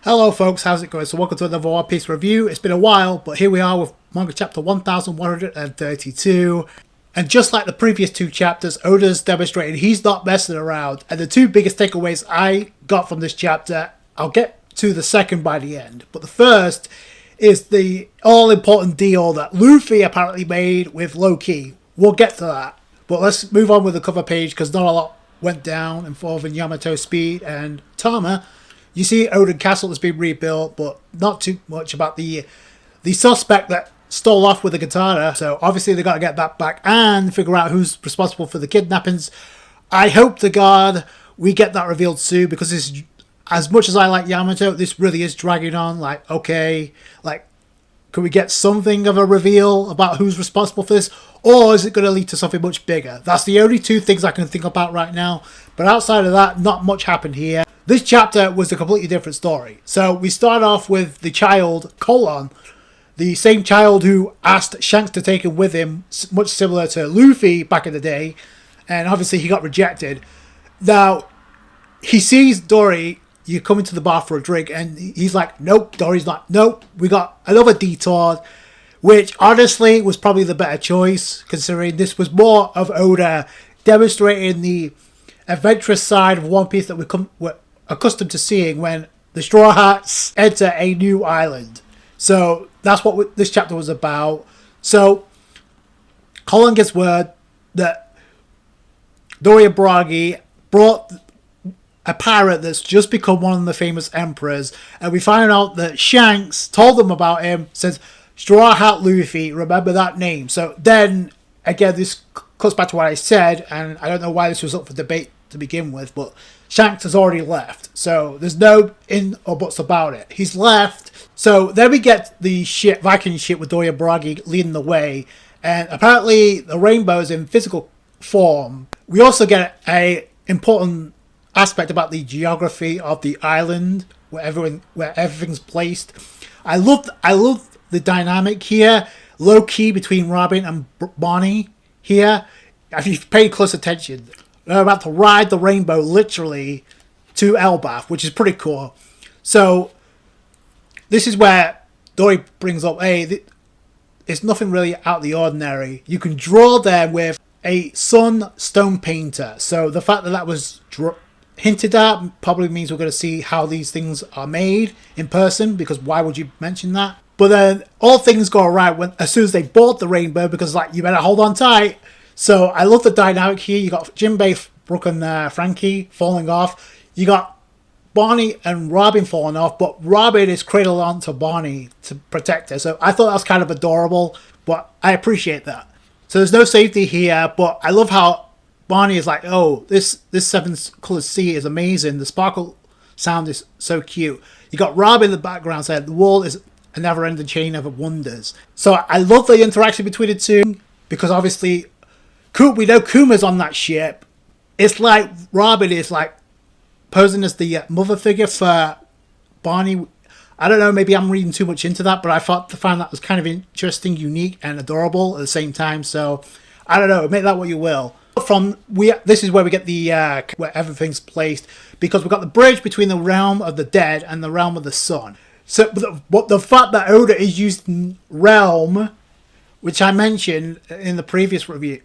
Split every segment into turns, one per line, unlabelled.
Hello folks, how's it going? So welcome to another One Piece review. It's been a while, but here we are with manga chapter 1132. And just like the previous two chapters, Oda's demonstrated he's not messing around. And the two biggest takeaways I got from this chapter, I'll get to the second by the end. But the first is the all-important deal that Luffy apparently made with Low-Key. We'll get to that. But let's move on with the cover page because not a lot went down involving Yamato, Speed, and Tama. You see Oden Castle has been rebuilt, but not too much about the suspect that stole off with the katana. So obviously they got to get that back and figure out who's responsible for the kidnappings. I hope to God we get that revealed soon, because this, as much as I like Yamato, this really is dragging on. Like, okay, like, can we get something of a reveal about who's responsible for this? Or is it going to lead to something much bigger? That's the only two things I can think about right now. But outside of that, not much happened here. This chapter was a completely different story. So we start off with the child, Colon, the same child who asked Shanks to take him with him, much similar to Luffy back in the day. And obviously he got rejected. Now, he sees Dory, you come into the bar for a drink, and he's like, nope, Dory's not, nope, we got another detour, which honestly was probably the better choice, considering this was more of Oda demonstrating the adventurous side of One Piece that we're accustomed to seeing when the Strawhats enter a new island. So that's what this chapter was about. So Colin gets word that Doria Bragi brought a pirate that's just become one of the famous emperors, and we find out that Shanks told them about him, says Straw Hat Luffy, remember that name. So then again, this cuts back to what I said, and I don't know why this was up for debate to begin with, but Shanks has already left, so there's no in or buts about it. He's left. So then we get the Viking ship with Doria Bragi leading the way, and apparently the rainbow is in physical form. We also get a important aspect about the geography of the island, where everything's placed. I love the dynamic here, low key between Robin and Bonnie here. If you've paid close attention, they're about to ride the rainbow literally to Elbaph, which is pretty cool. So this is where Dory brings up, hey, it's nothing really out of the ordinary. You can draw them with a sunstone painter. So the fact that that was hinted at probably means we're going to see how these things are made in person, because why would you mention that? But then all things go right as soon as they board the rainbow, because like, you better hold on tight. So I love the dynamic here. You got Jinbei, Brooke, and Frankie falling off. You got Bonnie and Robin falling off, but Robin is cradled onto Bonnie to protect her. So I thought that was kind of adorable, but I appreciate that. So there's no safety here, but I love how Bonnie is like, oh, this seven colored sea is amazing. The sparkle sound is so cute. You got Robin in the background saying the world is a never-ending chain of wonders. So I love the interaction between the two, because obviously we know Kuma's on that ship. It's like Robin is like posing as the mother figure for Bonnie. I don't know, maybe I'm reading too much into that, but I found that was kind of interesting, unique, and adorable at the same time. So I don't know, make that what you will. This is where we get the where everything's placed, because we've got the bridge between the realm of the dead and the realm of the sun. So the fact that Oda is using realm, which I mentioned in the previous review,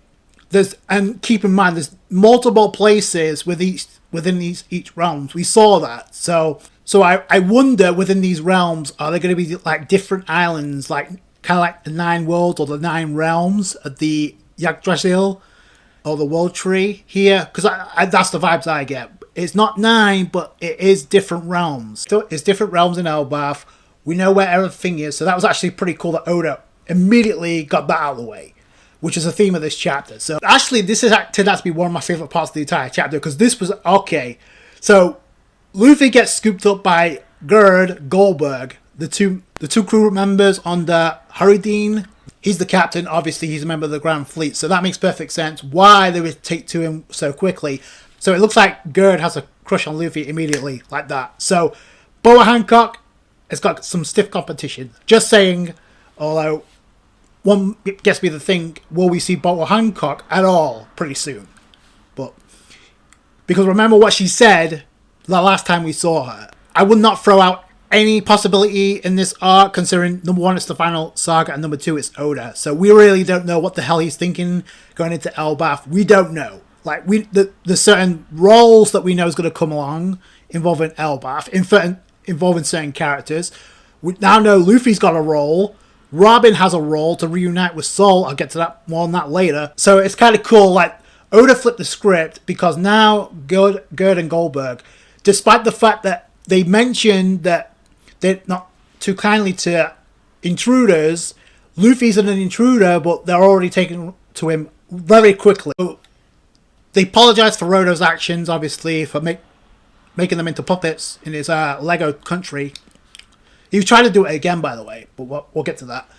and keep in mind there's multiple places within each realms. We saw that. So I wonder, within these realms, are there going to be like different islands, like kind of like the 9 worlds or the 9 realms of the Yggdrasil or the World Tree here? Because that's the vibes I get. It's not 9, but it is different realms. So it's different realms in Elbaph. We know where everything is. So that was actually pretty cool that Oda immediately got that out of the way, which is the theme of this chapter. So actually, this turned out to be one of my favorite parts of the entire chapter, because this was okay. So Luffy gets scooped up by Gerd Goldberg, the two crew members under Haridin. He's the captain. Obviously, he's a member of the Grand Fleet, so that makes perfect sense why they would take to him so quickly. So it looks like Gerd has a crush on Luffy immediately, like that. So Boa Hancock has got some stiff competition. Just saying, although one gets me to think, will we see Boa Hancock at all pretty soon? But because remember what she said the last time we saw her, I would not throw out any possibility in this arc, considering number 1 it's the final saga and number 2 it's Oda. So we really don't know what the hell he's thinking going into Elbaph. We don't know. Like there's certain roles that we know is going to come along involving Elbaph, involving certain characters. We now know Luffy's got a role. Robin has a role to reunite with Soul. I'll get to that more on that later. So it's kind of cool. Like Oda flipped the script because now Gerd and Goldberg, despite the fact that they mentioned that they're not too kindly to intruders, Luffy's an intruder, but they're already taken to him very quickly. So they apologize for Rodo's actions, obviously, for making them into puppets in his Lego country. He was trying to do it again, by the way, but we'll get to that.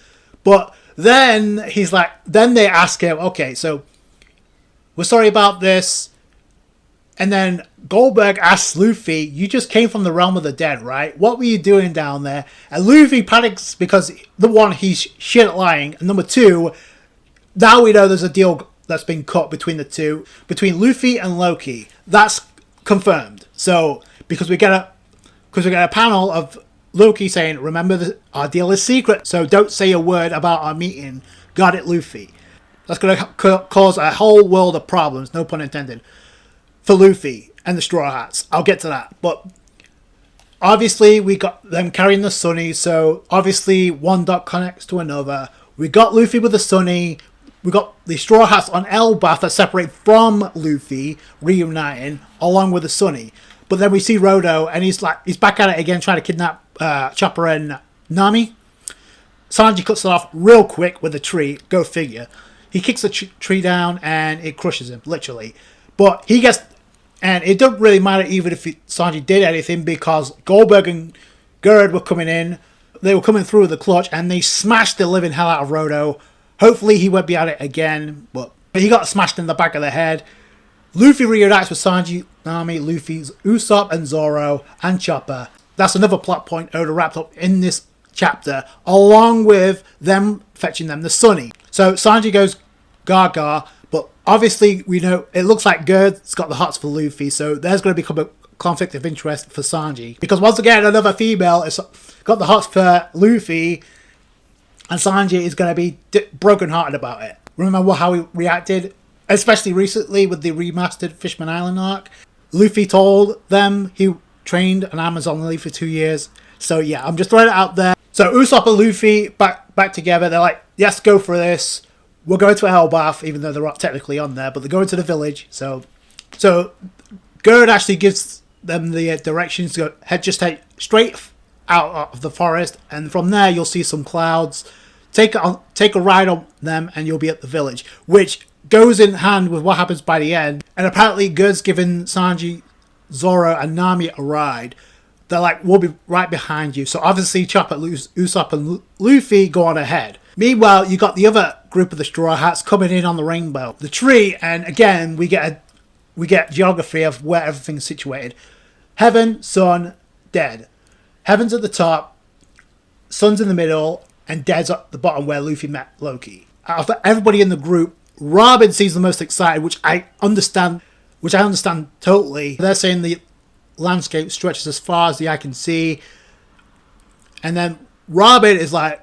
But then then they ask him, okay, so we're sorry about this. And then Goldberg asks Luffy, you just came from the realm of the dead, right? What were you doing down there? And Luffy panics because, number 1, he's shit at lying. And number 2, now we know there's a deal that's been cut between the two, between Luffy and Loki. That's confirmed. So, because we get a panel of Loki saying, remember, our deal is secret, so don't say a word about our meeting. Got it, Luffy? That's going to cause a whole world of problems, no pun intended, for Luffy and the Straw Hats. I'll get to that. But obviously, we got them carrying the Sunny, so obviously one dot connects to another. We got Luffy with the Sunny. We got the Straw Hats on Elbaph that separate from Luffy, reuniting, along with the Sunny. But then we see Rodo, and he's back at it again, trying to kidnap Chopper and Nami. Sanji cuts it off real quick with a tree. Go figure. He kicks the tree down, and it crushes him, literally. But he gets... And it doesn't really matter even if Sanji did anything, because Goldberg and Gerd were coming in. They were coming through with the clutch, and they smashed the living hell out of Rodo. Hopefully he won't be at it again, but he got smashed in the back of the head. Luffy reunites with Sanji, Nami, Luffy's Usopp and Zoro and Chopper. That's another plot point Oda wrapped up in this chapter, along with them fetching them the Sunny. So Sanji goes gaga, but obviously we know it looks like Gerd's got the hots for Luffy, so there's going to become a conflict of interest for Sanji. Because once again, another female has got the hots for Luffy, and Sanji is going to be brokenhearted about it. Remember how he reacted? Especially recently with the remastered Fishman Island arc. Luffy told them he trained an Amazon Lily for 2 years. So yeah, I'm just throwing it out there. So Usopp and Luffy back together. They're like, yes, go for this. We're going to Elbaph, even though they're not technically on there, but they're going to the village. So Gerd actually gives them the directions to go, head straight out of the forest, and from there you'll see some clouds. Take a ride on them, and you'll be at the village, which goes in hand with what happens by the end. And apparently Gerd's given Sanji, Zoro and Nami a ride. They're like, we'll be right behind you. So obviously Chopper, Usopp and Luffy go on ahead. Meanwhile, you got the other group of the Straw Hats coming in on the rainbow, the tree, and again we get geography of where everything's situated. Heaven, Sun, Dead. Heaven's at the top, Sun's in the middle, and Dead's at the bottom where Luffy met Loki. Out of everybody in the group, Robin seems the most excited, which I understand totally. They're saying the landscape stretches as far as the eye can see, and then Robin is like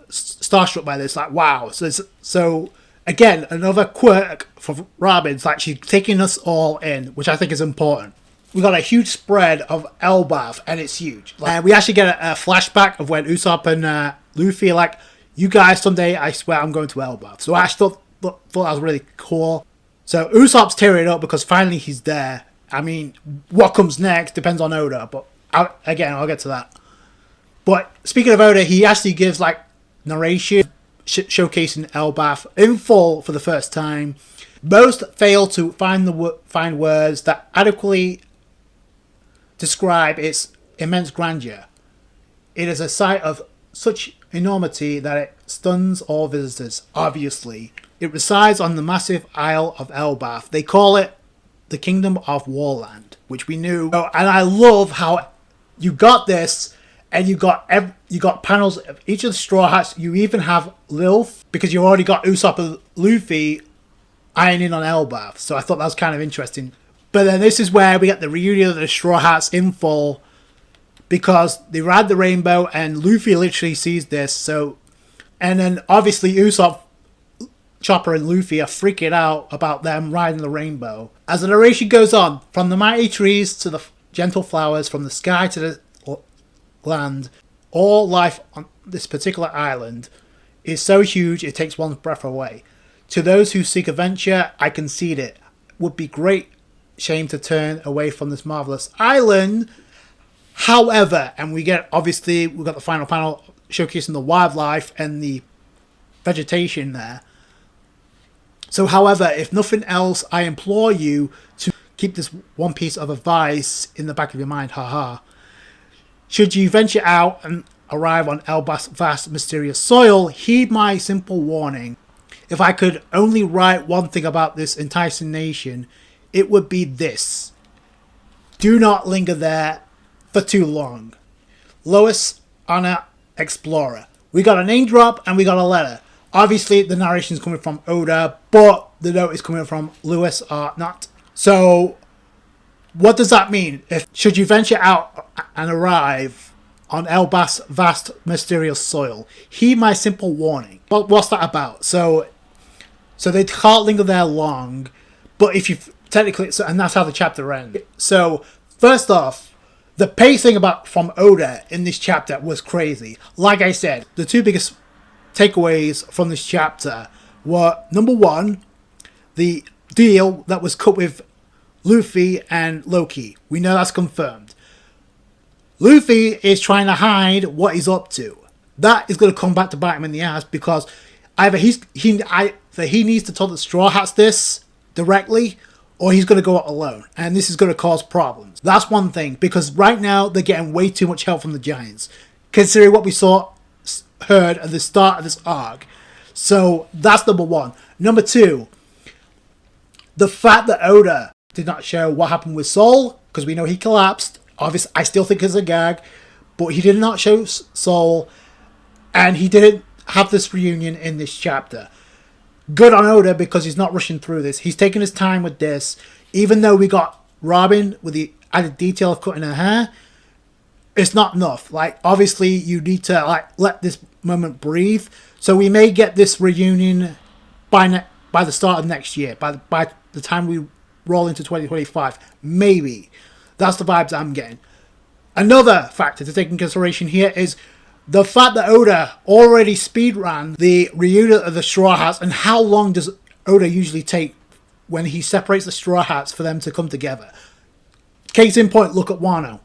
starstruck by this, like, wow. So again, another quirk for Robin. It's like she's taking us all in, which I think is important. We got a huge spread of Elbaph, and it's huge. We actually get a flashback of when Usopp and Luffy are like, you guys, someday I swear I'm going to Elbaph. So I actually thought that was really cool. So Usopp's tearing up because finally he's there. I mean, what comes next depends on Oda, but I'll get to that. But speaking of Oda, he actually gives like narration showcasing Elbaph in full for the first time. Most fail to find words that adequately describe its immense grandeur. It is a sight of such enormity that it stuns all visitors, obviously. It resides on the massive Isle of Elbaph. They call it the Kingdom of Warland, which we knew. Oh, and I love how you got this, and you got panels of each of the Straw Hats. You even have Lilf, because you already got Usopp and Luffy ironing on Elbaph. So I thought that was kind of interesting. But then this is where we get the reunion of the Straw Hats in full, because they ride the rainbow and Luffy literally sees this. And then obviously Usopp, Chopper and Luffy are freaking out about them riding the rainbow. As the narration goes on, from the mighty trees to the gentle flowers, from the sky to the land, all life on this particular island is so huge it takes one's breath away. To those who seek adventure, I concede it. Would be great shame to turn away from this marvelous island. However, and we've got the final panel showcasing the wildlife and the vegetation there. So, however, if nothing else, I implore you to keep this one piece of advice in the back of your mind, haha. Should you venture out and arrive on Elbaph's vast, mysterious soil, heed my simple warning. If I could only write one thing about this enticing nation, it would be this. Do not linger there for too long. Lois, Anna, Explorer. We got a name drop and we got a letter. Obviously, the narration is coming from Oda, but the note is coming from Lewis Not. So, what does that mean? Should you venture out and arrive on Elbaph's vast, mysterious soil, heed my simple warning. What's that about? So they can't linger there long, but if you technically, and that's how the chapter ends. So, first off, the pacing from Oda in this chapter was crazy. Like I said, the two biggest takeaways from this chapter were, number one, the deal that was cut with Luffy and Loki. We know that's confirmed. Luffy is trying to hide what he's up to. That is going to come back to bite him in the ass, because either he needs to tell the Straw Hats this directly, or he's going to go out alone, and this is going to cause problems. That's one thing, because right now they're getting way too much help from the Giants, considering what we heard at the start of this arc. So that's number one. Number two, the fact that Oda did not show what happened with Soul, because we know he collapsed. Obviously, I still think it's a gag, but he did not show Soul, and he didn't have this reunion in this chapter. Good on Oda, because he's not rushing through this. He's taking his time with this. Even though we got Robin with the added detail of cutting her hair, it's not enough. Like, obviously, you need to let this moment breathe. So we may get this reunion by the start of next year. By the time we roll into 2025, maybe. That's the vibes I'm getting. Another factor to take into consideration here is the fact that Oda already speedran the reunion of the Straw Hats, and how long does Oda usually take when he separates the Straw Hats for them to come together? Case in point, look at Wano.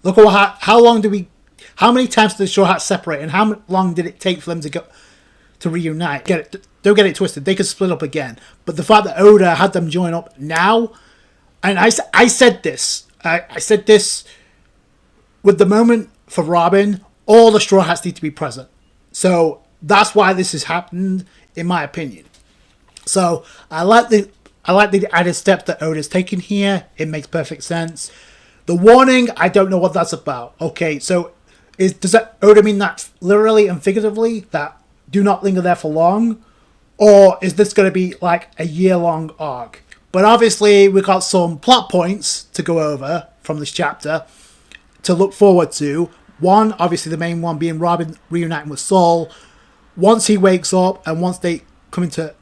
Look at how many times did the Straw Hats separate, and how long did it take for them to reunite? Don't get it twisted. They could split up again, but the fact that Oda had them join up now, and I said this with the moment for Robin. All the Straw Hats need to be present. So that's why this has happened, in my opinion. So I like the added steps that Oda's taken here. It makes perfect sense. The warning, I don't know what that's about. Okay, so does that Oda mean that literally and figuratively, that do not linger there for long? Or is this going to be like a year-long arc? But obviously, we got some plot points to go over from this chapter to look forward to. One, obviously the main one being Robin reuniting with Soul. Once he wakes up and once they come into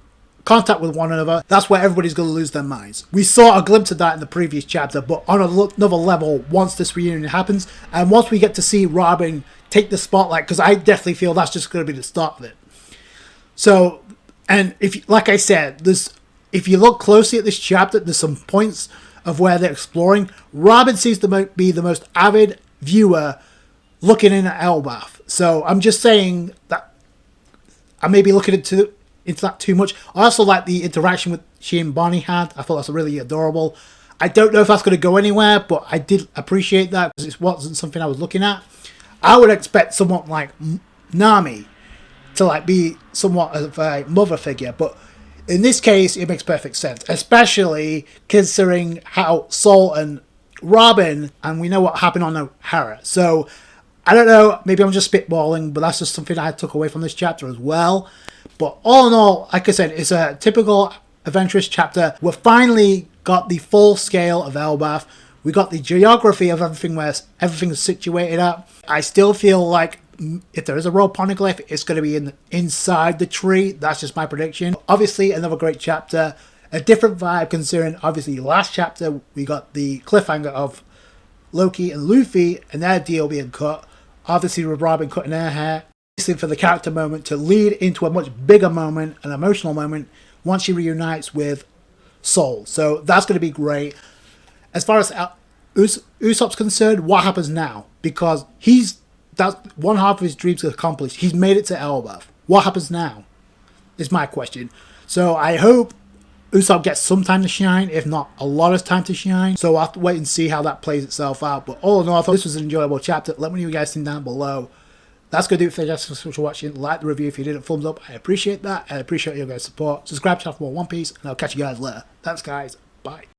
contact with one another, that's where everybody's going to lose their minds. We saw a glimpse of that in the previous chapter, but on another level once this reunion happens, and once we get to see Robin take the spotlight, because I definitely feel that's just going to be the start of it. So, and like I said, if you look closely at this chapter, there's some points of where they're exploring. Robin seems to be the most avid viewer looking in at Elbaph. So I'm just saying that I may be looking into that too much. I also like the interaction with she and Bonnie had. I thought that's really adorable. I don't know if that's going to go anywhere, but I did appreciate that because it wasn't something I was looking at. I would expect someone like Nami to be somewhat of a mother figure, but in this case it makes perfect sense, especially considering how Soul and Robin, and we know what happened on O'Hara. So I don't know, maybe I'm just spitballing, but that's just something I took away from this chapter as well. But all in all, like I said, it's a typical adventurous chapter. We've finally got the full scale of Elbaph. We got the geography of everything where everything's situated at. I still feel like if there is a royal poneglyph, it's going to be inside the tree. That's just my prediction. Obviously, another great chapter. A different vibe considering, obviously, last chapter we got the cliffhanger of Loki and Luffy and their deal being cut. Obviously, with Robin cutting her hair. Obviously, for the character moment to lead into a much bigger moment, an emotional moment, once she reunites with Soul. So that's going to be great. As far as Usopp's concerned, what happens now? Because that's one half of his dreams accomplished. He's made it to Elbaph. What happens now? Is my question. So I hope Usopp gets some time to shine, if not a lot of time to shine. So I'll have to wait and see how that plays itself out. But all in all, I thought this was an enjoyable chapter. Let me know what you guys think down below. That's going to do it for you guys. Thanks for watching. Like the review if you did. Thumbs up. I appreciate that. And I appreciate your guys' support. Subscribe to for more One Piece. And I'll catch you guys later. Thanks, guys. Bye.